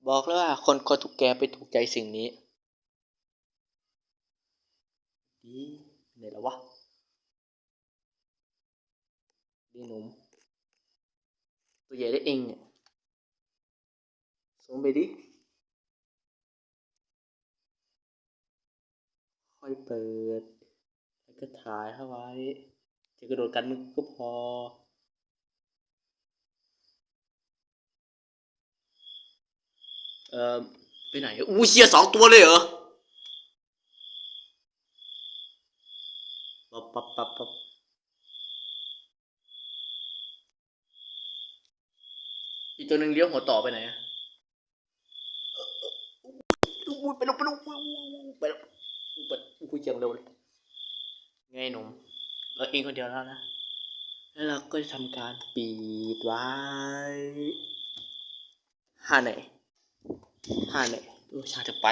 บอกแล้วว่าคนถูกแกไปถูกใจสิ่งนี้ดีไหนแล้ววะดีหนุ่มตัวใหญ่ได้เองเนี่ยส่งไปดิค่อยเปิดแล้วก็ถ่ายเข้าไว้จะกระโดดกันมึงก็พอเอ่อไปไหนอู้เชีย2 ตัวเลยเหรอปั๊บอีกตัวหนึ่งเลี้ยวหัวต่อไปไหนอะอู้ไปแล้วไปแล้วอู้เจียงเร็วเลยไงหนุ่มเราเองคนเดียวแล้วนะแล้วเราก็จะทำการปิดไว้ห้าไหนชาจะไป